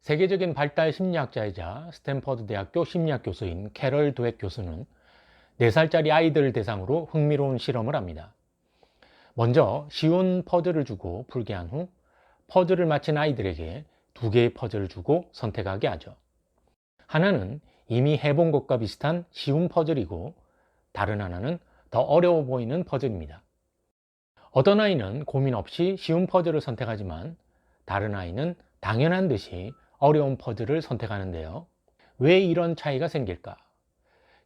세계적인 발달 심리학자이자 스탠퍼드 대학교 심리학 교수인 캐럴 드웩 교수는 4살짜리 아이들을 대상으로 흥미로운 실험을 합니다. 먼저 쉬운 퍼즐을 주고 풀게 한 후 퍼즐을 맞힌 아이들에게 2개의 퍼즐을 주고 선택하게 하죠. 하나는 이미 해본 것과 비슷한 쉬운 퍼즐이고 다른 하나는 더 어려워 보이는 퍼즐입니다. 어떤 아이는 고민 없이 쉬운 퍼즐을 선택하지만 다른 아이는 당연한 듯이 어려운 퍼즐을 선택하는데요. 왜 이런 차이가 생길까?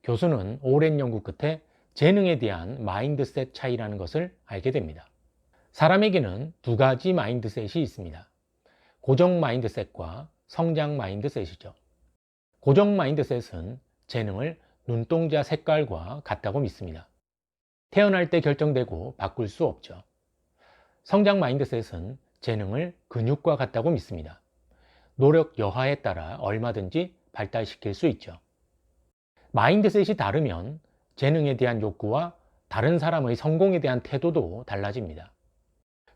교수는 오랜 연구 끝에 재능에 대한 마인드셋 차이라는 것을 알게 됩니다. 사람에게는 2가지 마인드셋이 있습니다. 고정 마인드셋과 성장 마인드셋이죠. 고정 마인드셋은 재능을 눈동자 색깔과 같다고 믿습니다. 태어날 때 결정되고 바꿀 수 없죠. 성장 마인드셋은 재능을 근육과 같다고 믿습니다. 노력 여하에 따라 얼마든지 발달시킬 수 있죠. 마인드셋이 다르면 재능에 대한 욕구와 다른 사람의 성공에 대한 태도도 달라집니다.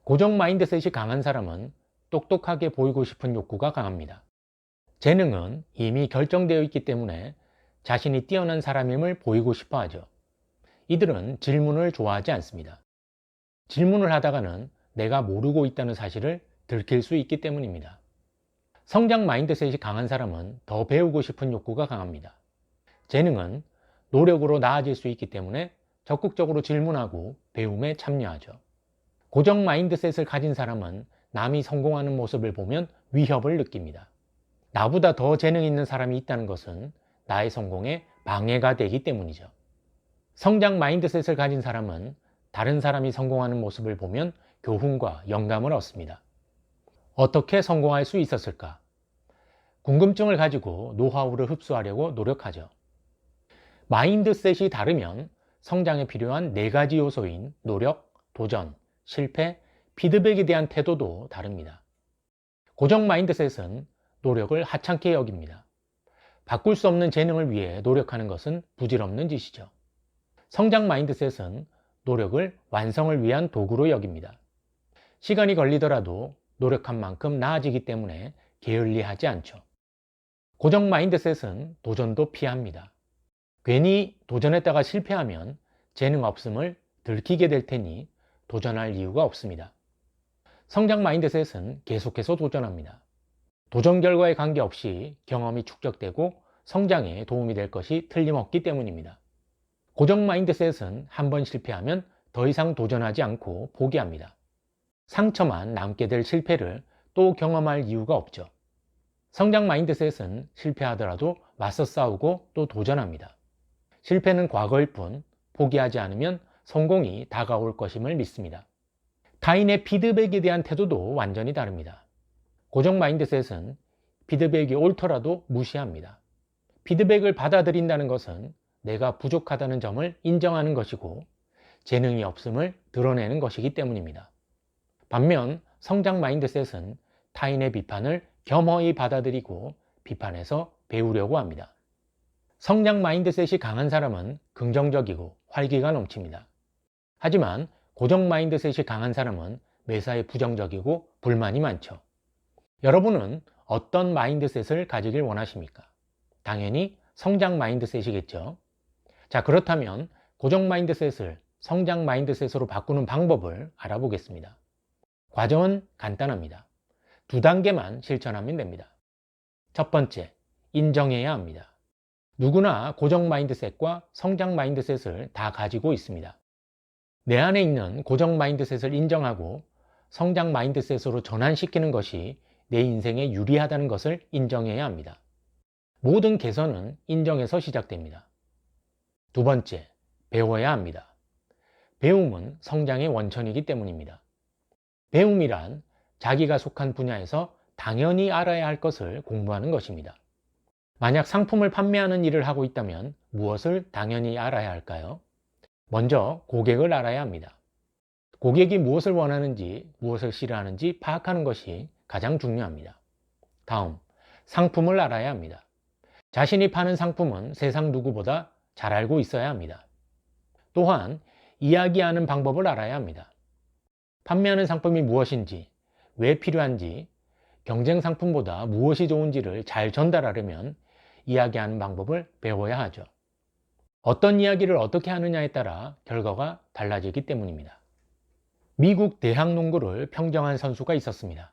고정 마인드셋이 강한 사람은 똑똑하게 보이고 싶은 욕구가 강합니다. 재능은 이미 결정되어 있기 때문에 자신이 뛰어난 사람임을 보이고 싶어 하죠. 이들은 질문을 좋아하지 않습니다. 질문을 하다가는 내가 모르고 있다는 사실을 들킬 수 있기 때문입니다. 성장 마인드셋이 강한 사람은 더 배우고 싶은 욕구가 강합니다. 재능은 노력으로 나아질 수 있기 때문에 적극적으로 질문하고 배움에 참여하죠. 고정 마인드셋을 가진 사람은 남이 성공하는 모습을 보면 위협을 느낍니다. 나보다 더 재능 있는 사람이 있다는 것은 나의 성공에 방해가 되기 때문이죠. 성장 마인드셋을 가진 사람은 다른 사람이 성공하는 모습을 보면 교훈과 영감을 얻습니다. 어떻게 성공할 수 있었을까? 궁금증을 가지고 노하우를 흡수하려고 노력하죠. 마인드셋이 다르면 성장에 필요한 4가지 요소인 노력, 도전, 실패, 피드백에 대한 태도도 다릅니다. 고정 마인드셋은 노력을 하찮게 여깁니다. 바꿀 수 없는 재능을 위해 노력하는 것은 부질없는 짓이죠. 성장 마인드셋은 노력을 완성을 위한 도구로 여깁니다. 시간이 걸리더라도 노력한 만큼 나아지기 때문에 게을리하지 않죠. 고정 마인드셋은 도전도 피합니다. 괜히 도전했다가 실패하면 재능 없음을 들키게 될 테니 도전할 이유가 없습니다. 성장 마인드셋은 계속해서 도전합니다. 도전 결과에 관계없이 경험이 축적되고 성장에 도움이 될 것이 틀림없기 때문입니다. 고정 마인드셋은 한번 실패하면 더 이상 도전하지 않고 포기합니다. 상처만 남게 될 실패를 또 경험할 이유가 없죠. 성장 마인드셋은 실패하더라도 맞서 싸우고 또 도전합니다. 실패는 과거일 뿐 포기하지 않으면 성공이 다가올 것임을 믿습니다. 타인의 피드백에 대한 태도도 완전히 다릅니다. 고정 마인드셋은 피드백이 옳더라도 무시합니다. 피드백을 받아들인다는 것은 내가 부족하다는 점을 인정하는 것이고 재능이 없음을 드러내는 것이기 때문입니다. 반면 성장 마인드셋은 타인의 비판을 겸허히 받아들이고 비판에서 배우려고 합니다. 성장 마인드셋이 강한 사람은 긍정적이고 활기가 넘칩니다. 하지만 고정 마인드셋이 강한 사람은 매사에 부정적이고 불만이 많죠. 여러분은 어떤 마인드셋을 가지길 원하십니까? 당연히 성장 마인드셋이겠죠. 자, 그렇다면 고정 마인드셋을 성장 마인드셋으로 바꾸는 방법을 알아보겠습니다. 과정은 간단합니다. 2단계만 실천하면 됩니다. 첫 번째, 인정해야 합니다. 누구나 고정 마인드셋과 성장 마인드셋을 다 가지고 있습니다. 내 안에 있는 고정 마인드셋을 인정하고 성장 마인드셋으로 전환시키는 것이 내 인생에 유리하다는 것을 인정해야 합니다. 모든 개선은 인정에서 시작됩니다. 2번째, 배워야 합니다. 배움은 성장의 원천이기 때문입니다. 배움이란 자기가 속한 분야에서 당연히 알아야 할 것을 공부하는 것입니다. 만약 상품을 판매하는 일을 하고 있다면 무엇을 당연히 알아야 할까요? 먼저 고객을 알아야 합니다. 고객이 무엇을 원하는지, 무엇을 싫어하는지 파악하는 것이 가장 중요합니다. 다음, 상품을 알아야 합니다. 자신이 파는 상품은 세상 누구보다 잘 알고 있어야 합니다. 또한 이야기하는 방법을 알아야 합니다. 판매하는 상품이 무엇인지, 왜 필요한지, 경쟁 상품보다 무엇이 좋은지를 잘 전달하려면 이야기하는 방법을 배워야 하죠. 어떤 이야기를 어떻게 하느냐에 따라 결과가 달라지기 때문입니다. 미국 대학농구를 평정한 선수가 있었습니다.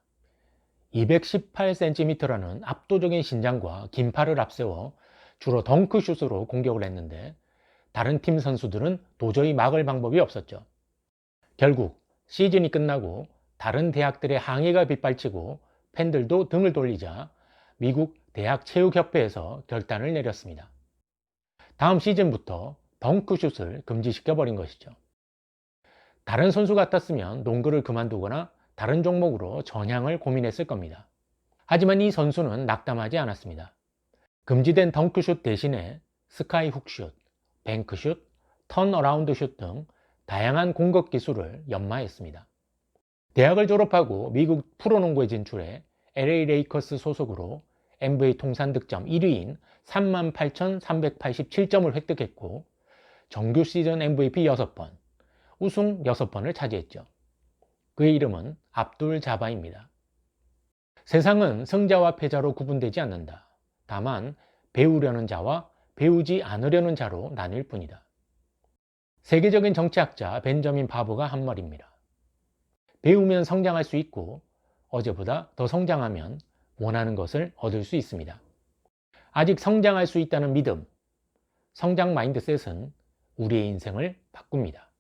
218cm라는 압도적인 신장과 긴 팔을 앞세워 주로 덩크슛으로 공격을 했는데 다른 팀 선수들은 도저히 막을 방법이 없었죠. 결국 시즌이 끝나고 다른 대학들의 항의가 빗발치고 팬들도 등을 돌리자 미국 대학체육협회에서 결단을 내렸습니다. 다음 시즌부터 덩크슛을 금지시켜버린 것이죠. 다른 선수 같았으면 농구를 그만두거나 다른 종목으로 전향을 고민했을 겁니다. 하지만 이 선수는 낙담하지 않았습니다. 금지된 덩크슛 대신에 스카이 훅슛, 뱅크슛, 턴어라운드 슛 등 다양한 공격 기술을 연마했습니다. 대학을 졸업하고 미국 프로농구에 진출해 LA 레이커스 소속으로 NBA 통산 득점 1위인 38,387점을 획득했고 정규 시즌 MVP 6번, 우승 6번을 차지했죠. 그의 이름은 압둘 자바입니다. 세상은 승자와 패자로 구분되지 않는다. 다만 배우려는 자와 배우지 않으려는 자로 나뉠 뿐이다. 세계적인 정치학자 벤저민 바브가 한 말입니다. 배우면 성장할 수 있고 어제보다 더 성장하면 원하는 것을 얻을 수 있습니다. 아직 성장할 수 있다는 믿음, 성장 마인드셋은 우리의 인생을 바꿉니다.